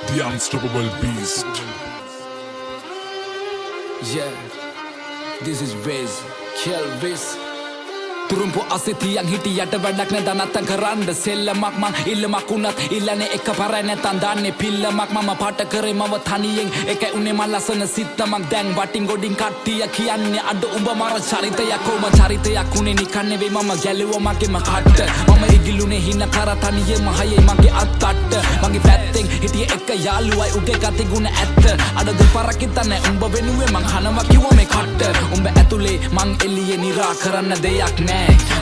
The unstoppable beast. Yeah, this is Wiz, Kill Wiz. Turumpu asitiang hitiyata වැඩක් නැ දනත්තන් කරන්න සෙල්ලමක් මං ඉල්ලමක් උනත් ඉල්ලන්නේ එක පාරයි නැතන් දාන්නේ පිල්ලමක් මම පාට කරේ මව තනියෙන් එකයි උනේ මං ලස්සන සිත්තමක් දැන් වටින් ගොඩින් කට්ටිය කියන්නේ අඩ උඹ මර චරිතයක් කොම චරිතයක් උනේ නිකන් නෙවෙයි මම ගැලුවා මගේම කට්ට මම ඉගිලුනේ හින කර තනියෙම හයේ මගේ අත්තට්ට මගේ පැත්තෙන් හිටිය එක යාළුවයි උගේ ගති ගුණ ඇත්ත අඩ දෙපාරක් හිතන්නේ උඹ වෙනුවේ මං හනවා කිව්වා මේ කට්ට උඹ ඇතුලේ මං එළියේ නිරා කරන්න දෙයක් නෑ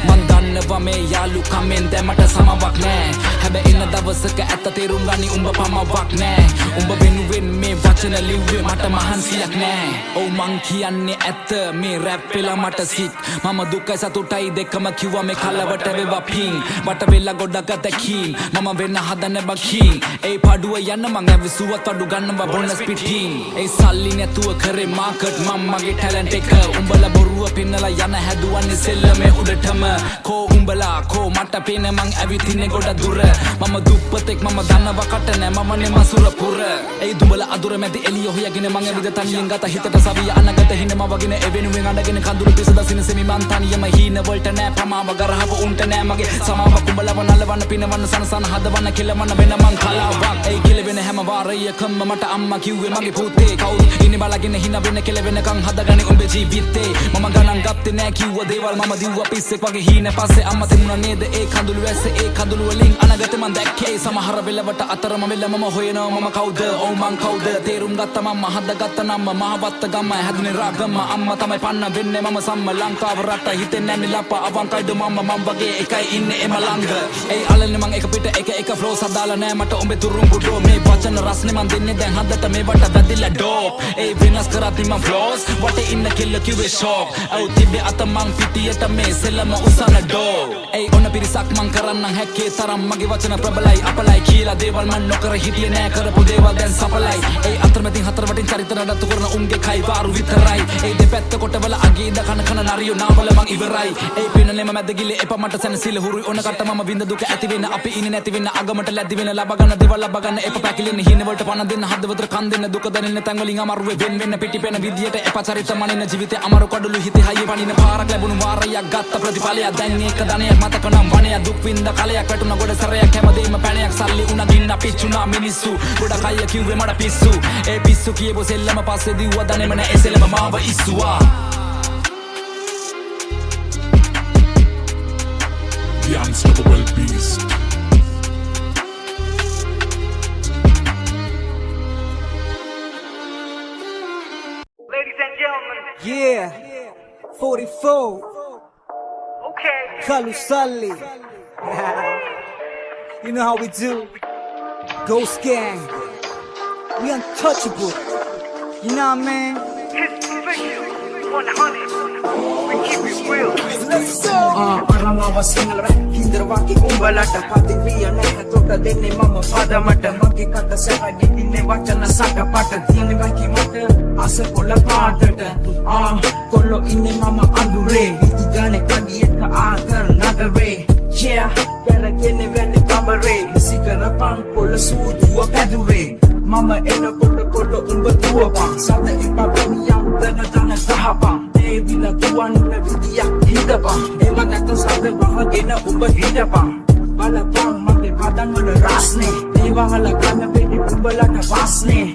මන් දන්නවා මේ යාළුකමෙන් දැමට සමවක් නෑ හැබැයි ඉන්න දවසක ඇත්ත තේරුම් ගනි උඹ පමවක් නෑ උඹ වෙනුවෙන් මේ වචන ලිව්වේ මට මහන්සියක් නෑ ඔව් මං කියන්නේ ඇත්ත මේ රැප් වෙලා මට සිත් මම දුකයි සතුටයි දෙකම කිව්වා මේ කලවට වේවා පිං වට වෙලා ගොඩක් දැකීම් මම වෙන්න හදන බකින් ඒ පාඩුව යන්න මං ඇවිසුවත් අඩු ගන්නවා බොනස් පිටින් ඒ සල්ලි නැතුව කරේ මාකට් මම මගේ ටැලන්ට් එක උඹලා බොරුව පින්නලා යන හැදුවන්නේ සෙල්ලමේ උඩටම කෝ උඹලා කෝ මට පේන මං ඇවිතින්නේ ගොඩ දුර මම දුප්පතෙක් මම දන්නවා කට නෑ මම නේ මසුර පුර ඒ දුඹලා අදුර මැදි එළිය හොයගෙන මං ඇවිද තනියෙන් ගත හිතට සවිය අනගත හිනම වගෙන එවෙනුවෙන් අඬගෙන කඳුළු පිස දසින සෙමි මං තනියම හීන වලට නෑ පමාව ගරහව උන්ට නෑ මගේ සමාවක් උඹලව නලවන්න පිනවන්න සනසන හදවන්න කෙලවන්න වෙන මං කලාවක් ඒ කෙලවෙන හැම වාරයකම මට අම්මා කිව්වේ මගේ පුතේ කවුද ඉන්නේ බලගෙන හින වෙන කෙලවෙනකන් හදගන්නේ උඹේ ජීවිතේ මම ගණන් ගත්තේ නෑ කිව්ව දේවල් මම දිව්වා පිස්සෙක් වගේ හීන පස්සේ අම්මා තිබුණා නේද ඒ කඳුළු වැස්සේ ඒ කඳුළු වලින් අනගතේ මං දැක්කේ සමහර වෙලවට අතරම වෙල මම හොයනවා මම කවුද ඔව් මං කවුද තේරුම් ගත්ත මම හදගත්ත නම මහවත්ත ගම හැදුනේ රාගම අම්මා තමයි පන්න වෙන්නේ මම සම්ම ලංකාව රට හිතෙන්නේ නැන්නේ ලප්ප අවංකයිද මම වගේ එකයි ඉන්නේ එම ළඟ ඒ අලන්නේ මං එක පිට එක ෆ්ලෝ සදාලා නෑ මට උඹේ තුරුම්බු ඩෝ මේ වචන රස්නේ මං දෙන්නේ දැන් හදට මේ වට වැදිලා ඩෝප් ඒ වෙනස් කරත් මං ෆ්ලෝස් වටේ ඉන්න කෙල්ල කිව්වේ ෂොක් ඔව් තිබ්බේ අත මං පිටියට මේ සෙල්ලම උසන ඩෝ ඒ ඔන්න පිරිසක් මං කරන්නම් හැක්කේ තරම් මගේ වචන ප්‍රබලයි අපලයි කියලා දේවල් මං නොකර හිටියේ නෑ කරපු දේවල් දැන් සපලයි ඒ අතරමැදින් හතර වටින් චරිත නඩත්තු කරන උන්ගේ කයි වාරු විතරයි ඒ දෙපැත්ත කොටවල අගීද කන නරියෝ නාවල මං ඉවරයි ඒ පිනලෙම මැද ගිලේ එපා මට සැනසීල හුරුයි ඕන කට මම විඳ දුක ඇති වෙන අපි ඉන්නේ නැති වෙන අගමට ලැබි වෙන ලබ ගන්න දේවල් ලබ ගන්න එපා පැකිලෙන හින වලට පණ දෙන්න හදවතට කන් දෙන්න දුක දැනෙන තැන් වලින් අමාරුවේ වෙන් වෙන්න පිටිපෙන විදියට එපා චරිත මනින ජීවිතේ අමාරු කඩළු හිතේ හයිය පනින පාරක් ලැබුණු වාරයක් ගත්ත ප්‍රතිඵලයක් දැන් ඒක ධනයක් මතක නම් වණයක් දුක් විඳ කලයක් වැටුණ ගොඩ සරයක් හැමදේම පැණයක් සල්ලි උණ ගින්න පිච්චුණා මිනිස්සු ගොඩක් අය කිව්වේ මට පිස්සු ඒ පිස්සු කියපු සෙල්ලම පස්සේ දිව්වා දනේම නෑ ඒ සෙල්ලම මාව ඉස්සුවා The unstoppable beast. Ladies and gentlemen, Yeah, 44, okay. Kalu Sully. You know how we do. Ghost Gang, we untouchable. You know what I mean? It's official. 100. We keep it real. Let's go. අරමව Sinhala rap හින්දරවාගේ උඹලට පදිවිය නැහැ තොට දෙන්නේ මම පදමට මගේ කට සැපයි දින්නේ වචන සකපට තියෙන වකි මට අස කොළ පාටට කොල්ලෝ ඉන්නේ මම අඳුරේ ඉතිගානේ කඩියක ආකර නගරේ yeah කරගෙන වෙන්නේ බඹරේ සිකරපන් කොළ සූදුව පැදුරේ මම එනකොට කොල්ලෝ උඹ දුවපන් සත එපා බනියම් දන දහපන් විල තුවන්න විදියක් හිතපන් එම නැත සද වහගෙන උඹ හිටපන් බලපන් මගේ පදන් වල රස්නේ දේවහල ගන්න වෙන්නේ උඹලට වාස්නේ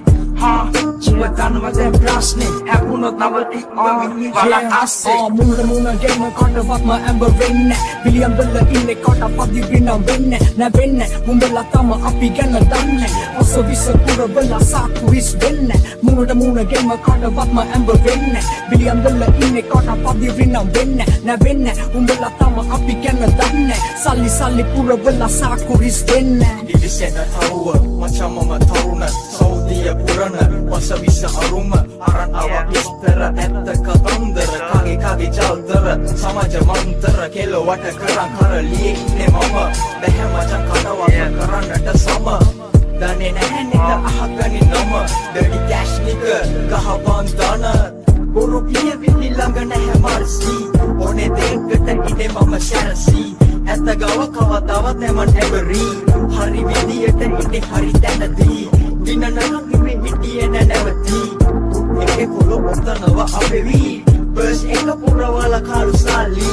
ජීවතන්ව දැන් ප්‍රශ්නේ හැපුණොත් නවති මම බලන් අස්සේ මුණ ගේම කොටවත්ම ඇම්බර් වෙන්නේ විලියම් වල ඉන්නේ කොට පදි වෙන්නේ නැවෙන්නේ උඹලා තම අපි ගැන දන්නේ ඔස විස පුර වල සාකු විස් වෙන්නේ මුණ ගේම කොටවත්ම ඇම්බර් වෙන්නේ විලියම් වල ඉන්නේ කොට පදි වෙන්නේ නැවෙන්නේ උඹලා තම අපි ගැන දන්නේ සල්ලි පුර වල සාකු විස් වෙන්නේ ඉලිසෙන තරුව මචං මම තරුණ සෞදිය පුරණ වසවිස අරුම අරන් අව විස්තර ඇත්ත කතන්දර කගේ ජල්දර සමාජ මන්තර කෙලෝ වට කරන් කරලියේ ඉන්නේ මම බැහැ මචං කතාවක් කරන්නට සම දන්නේ නැහැ නේද අහගනි නම ඩර්ටි කැෂ් නික ගහපන් දන බොරු පිය විලි ළඟ නැහැ මර්සි ඕනේ දෙකට ඉන්නේ මම සැරසි ඇත්ත ගව කවදාවත් නැමන් හැබරි හරි විදියට ඉන්නේ හරි තැනදී විනනනගිමේ හිටියේ නැවති එකේ කොළො ඔතනවා අපෙවි බර්ස් එක පුරවල කාලු සල්ලි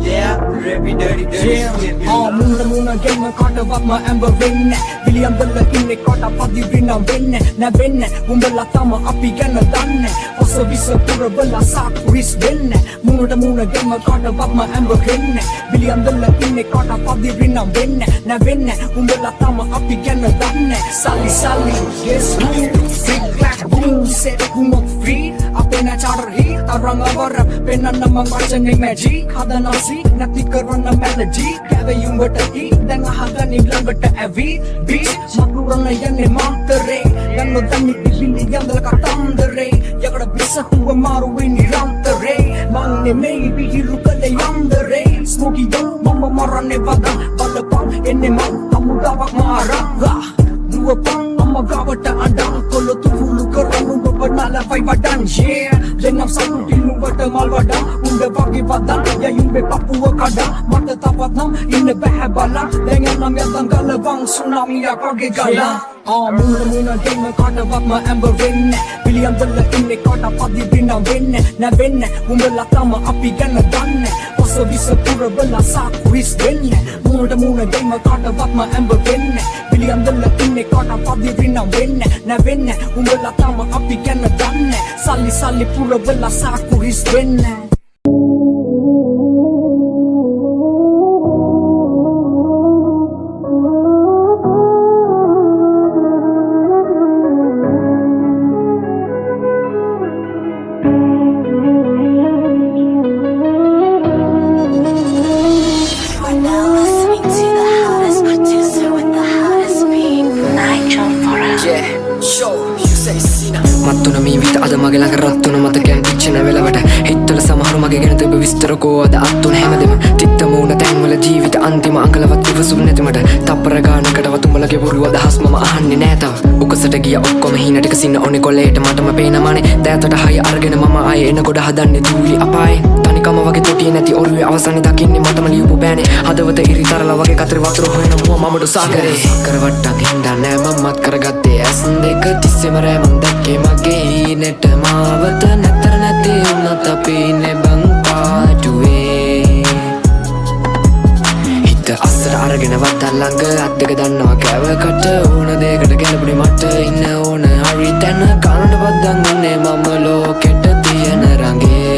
yeah rapid dirty dirty Muna game kata wat ma amber vinne William Bella inne kata padi vinna vinne Na vinne Umbella tama api ganna danne Osa visa pura bella sak ris vinne Muna game kata wat ma amber vinne William Bella inne kata padi vinna vinne Na vinne Umbella tama api ganna danne Sally guess who Big black boom set who not free Apena charter hit taranga warap Pena namang marchane magic Hada nasi nati karana melody Kave yumbata i dan ahaga ni langata avi beat makurana yanne mantere yanno tanni pilli yandala katandere yagada bisa huwa maru ni rantere manne maybe hiru kale yandere smoky young mama marane vada balapang enne man amudawak maranga dua pang amagawata andang kolo tuhulu karanu babanala vai badan yeah lenam salu dinu bata malwada unda bagi badan ya yumbe papua kada mata tapatnam inne bahabala dengan nam ya tanggala bang tsunami ya pagi gala muna game kata wat ma amber vinne William Bella inne kata padi vinna vinne na vinne umbella tama api ganna danne osa visa pura bella sak ris vinne muna game kata wat ma amber vinne William Bella inne kata padi vinna vinne na vinne umbella tama api ganna danne sali pura bella sak ris vinne මත්තුන මේ විත අද මගේ ළඟ රත්තුන මතකයන් කිච්චෙන වෙලවට හිතවල සමහරු මගේ ගැන තිබ්බ විස්තර කෝ අද අත්තුන හැමදෙම තිත්ත මූණ තැන්වල ජීවිත අන්තිම අංකලවත් ඉවසුම් නැති මට තප්පර ගානකටවත් උඹලගේ බොරු අදහස් මම අහන්නේ නෑ තව උකසට ගිය ඔක්කොම හීන ටික සින්න ඕනේ කොලේට මටම පේනමනේ දෑතට හය අරගෙන මම ආයේ එන ගොඩ හදන්නේ දූලි අපායේ තනිකම වගේ තොටියේ නැති ඔරුවේ අවසානේ දකින්නේ මටම ලියපු බෑනේ හදවත ඉරිතරලා වගේ කතරේ වතුර හොයන මුව මමඩු සාගරේ කරවට්ටක් හින්දා නෑ මමත් කරගත්තේ ඇස් දෙක තිස්සෙම රෑමන් දැක්කේ මගේ හීනෙට මාවත නැතර නැති වුණත් අපි ඉන්නේ බං පාටුවේ හිත අස්සර අරගෙන වත්තල් ළඟ අත් දෙක දන්නවා කෑවකට ඕන දෙයකට ගැලපුණේ මට ඉන්න ඕන හරි තැන කනට බද්දන් උන්නේ මම ලෝකෙට තියෙන රඟේ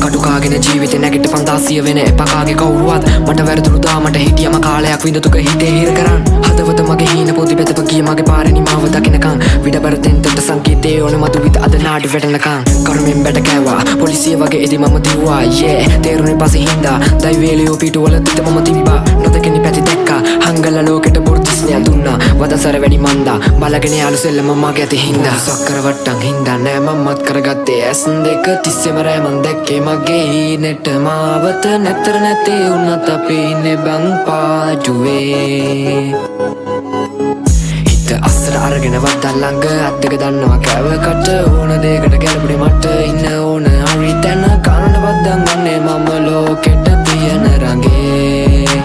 කටුකාගෙන ජීවිතේ නැගිට ෆන්තාසිය වෙන එපකාගේ කවුරුවත් මට වැරදුරු දාමට හිටියම කාලයක් විඳතුක හිතේ හිර කරන් හදවත මගේ හීන පොදි බෙතප ගිය මගේ පාරේ නිමාව දකින්නකන් විඩබර තෙන්තට සංකේතේ ඕන මතු විත අද නාඩි වැටෙනකන් කරුමෙන් බැට කෑවා පොලිසිය වගේ එදි මම දිව්වා yeah තේරුනේ පස්සේ හින්දා දෛවේලියෝ පිටුවල තිත මම තිබ්බා නොදකිනි පැති දැක්කා හංගල ලෝකෙට බොර්තිස්නය දුන්නා වදසර වැඩි මන්දා බලගෙන යාළු සෙල්ලම මගේ ඇති හින්දා සක්කර වට්ටම් හින්දා නෑ මමත් කරගත්තේ ඇස් දෙක තිස්සෙම රෑමන් දැක්කේ මගේ හීනෙට මාවත නැතර නැති වුණත් අපි ඉන්නේ බං පාටුවේ හිත අස්සර අරගෙන වත්තල් ළඟ අත් දෙක දන්නවා කෑවකට ඕන දෙයකට ගැලපුණේ මට ඉන්න ඕන හරි තැන කනට බද්දන් උන්නේ මම ලෝකෙට තියෙන රඟේ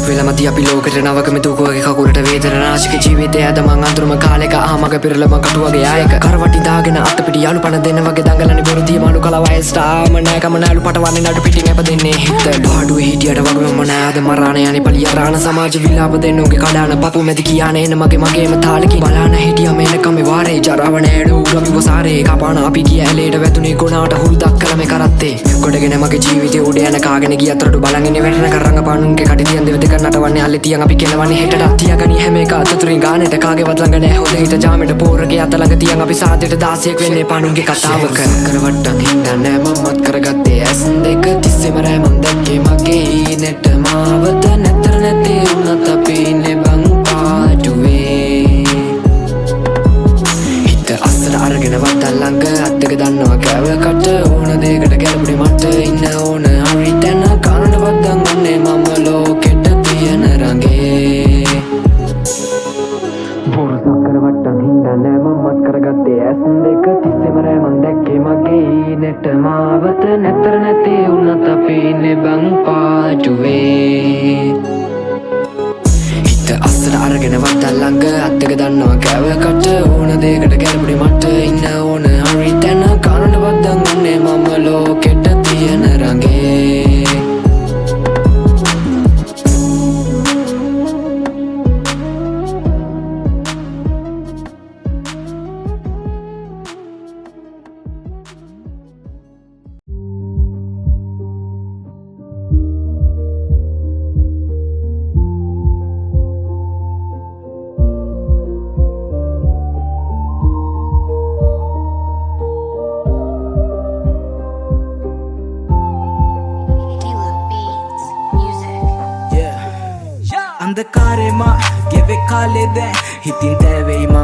වෙලමති අපි ලෝකෙට නවකම දුකවගේ කකුලට වේදන නාශක ජීවිතය ඇද මං අඳුරම කාලෙක ආමග පිරලම කටුවගේ ආයක කරවටි දාගෙන අත පිටි යාළු පණ දෙන්න වගේ දඟලන්නේ බොරුදී මාළු කලව වයසට ආම නෑ කම නෑලු පටවන්නේ නඩු පිටින් අප දෙන්නේ හිත පාඩුවේ හිටියට වගේ මම නෑ අද මරාන යන්නේ පලිය රාණ සමාජ විලාප දෙන්න උගේ කඩාන පපු මැදි කියාන එන මගේම තාලකින් බලාන හිටියම එනකම වාරේ ජරාව නෑඩු රවි වසාරේ කපාන අපි ගිය ඇලේට වැතුනේ ගොනාට හුරුදක් කළ මේ කරත්තේ ගොඩගෙන මගේ ජීවිතේ උඩ යන කාගෙන ගිය අතරට බලන් ඉන්නේ වැටෙන කරංග පානුන්ගේ කඩි තියන් දෙවද නටවන්නේ අල්ලේ තියන් අපි කෙලවන්නේ හෙටට තියාගනි හැම එක අතතුරින් ගානෙට කාගේවත් ළඟ නෑ හොඳ හිත ජාමෙට පෝරගේ අත ළඟ තියන් අපි සාදෙට 16ක් වෙන්නේ පානුන්ගේ කතාවක කරවට්ටම් හින්දා නෑ මමත් කරගත්තේ ඇස් දෙක තිස්සෙම රෑමන් දැක්කේ මගේ හීනෙට මාවත නැතර නැති වුණත් අපි ඉන්නේ බං පාටුවේ හිත අස්සර අරගෙන වත්තල් ළඟ අත් දෙක දන්නවා කෑවකට ඕන දෙයකට ගැලපුණේ මට ඉන්න ඕන හරි තැන කනට බද්දන් උන්නේ මම ලෝකෙට තියෙන රඟේ බොරු සක්කර වට්ටම් හින්දා නෑ මමත් කරගත්තේ ඇස් දෙක තිස්සෙම රෑමන් දැක්කේ මගේ හීනෙට මාවත නැතර නැති වුණත් අපි ඉන්නේ බං පාටුවේ අස්සට අරගෙන වත්තල් ළඟ අත් දෙක දන්නවා කෑවකට ඕන දෙයකට ගැලපුඩි මට ඉන්න ඕන හරි තැන කනට වද්දන් උන්නේ මම ලෝකෙට තියෙන රඟේ අන්ධකාරෙම ගෙවෙ කාලේ දැන් හිතින් තැවෙයිම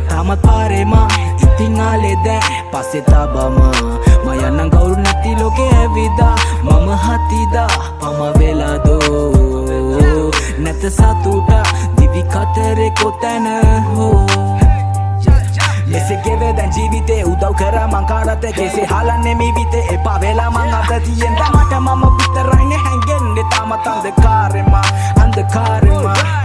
තාමත් පාරෙම ඉතින් ආලේ දැන් පස්සේ තබම මම යන්නම් කවුරු නැති ලෝකේ ඇවිදා මම හතිදා පම වෙලාදෝ නැත සතුට දිවි කතරේ කොතැන හෝ එසේ ගෙවේ දැන් ජීවිතේ උදව් කරා මං කාටද කෙසේ හලන්නේ මිවිතේ එපා වෙලා මං අත තියෙන මට මම විතරයිනේ හැංගෙන්නේ තාමත් අන්ධකාරෙම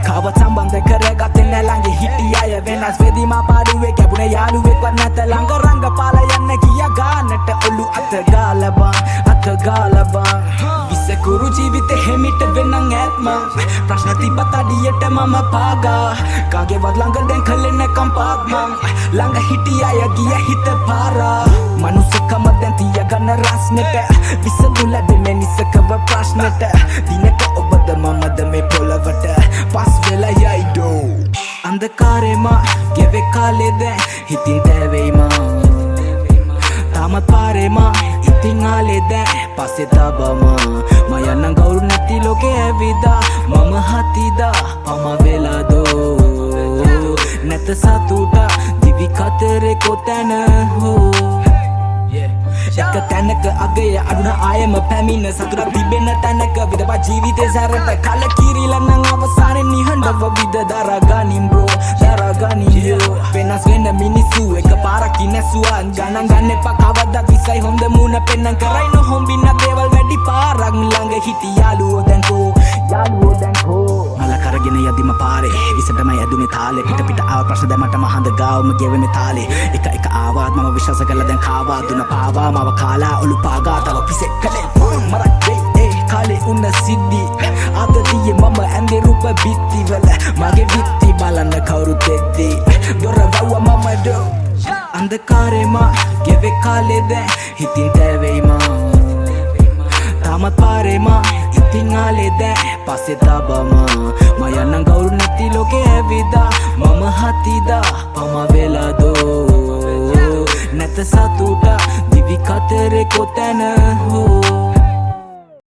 කවත සම්බන්ධ කරගත්තේ නෑ ළඟ හිටිය අය වෙනස් වෙදී මා පාඩුවේ කැපුණේ යාළුවෙක්වත් නැත ළඟ රංගපාලා යන්න ගියා ගානට ඔලු අත ගාලා බං විසකුරු ජීවිතේ හැමිට වෙනං ඇත්ම ප්‍රශ්න තිබ්බත් අඩියට මම පාගා කාගේවත් ළඟ දැන් කලේ නැකම් පාත් මං ළඟ හිටිය අය ගිය හිත පාරා මනුස්සකම දැන් තියගන්න රස්නෙට විසඳු ලැබෙන්නේ නිසකව ප්‍රශ්නෙට දිනක ඔබද මමද මේ පොළවට පස් වෙලා යයිඩෝ අන්ධකාරෙම ගෙවෙ කාලේ දැන් හිතින් තැවෙයිම තාමත් පාරෙම ඉතින් ආලේ දැන් පස්සේ තබම මම යන්නම් කවුරු නැති ලෝකේ ඇවිදා මම හතිදා පම වෙලාදෝ නැත සතුට දිවි කතරේ කොතැන හෝ එක තැනක අගය අඩුන ආයම පැමිණ සතුට තිබෙන තැනක විදවා ජීවිතේ සැරට කල කිරිලා නම් අවසානයේ නිහඬව විද දරාගනින් බ්‍රෝ දරාගනින් වෙනස් වෙන මිනිස්සු එක පාරක් ඉන්නසුවා ගණන් ගන්න එපා කවදා විසයි හොඳ මුණ පෙන්නන් කරයි නොහොම්බින්න දේවල් වැඩි පාරක් ළඟ හිටි යාළුවෝ දැන් කෝ මල කරගෙන යදිම පාරේ ඉසටමයි ඇදුනේ තාලේ පිට ආව ප්‍රශ්න දැමට මහඳ ගාවම ගෙවෙන්නේ තාලේ එක ආවාත් මම විශ්වාස කළා දැන් කාවා දුන පාවා මව කාලා ඔලු පාගා තව පිසෙක් කලේ මරක් දෙයි කාලේ උන්න සිද්ධි ආදතියේ මම ඇඳේ රූප බිත්ති වල මගේ විත්ති බලන්න කවුරු දෙද්දි දොර වව්ව මම දෝ අන්ධකාරෙම ගෙවෙ කාලේ දැන් හිතින් තැවෙයිම තාමත් පාරෙම ඉතින් ආලේ දැන් පස්සේ තබම මම යන්නම් කවුරු නැති ලෝකේ ඇවිදා මම හතිදා පම වෙලාදෝ නැත සතුට දිවි කතරේ කොතැන හෝ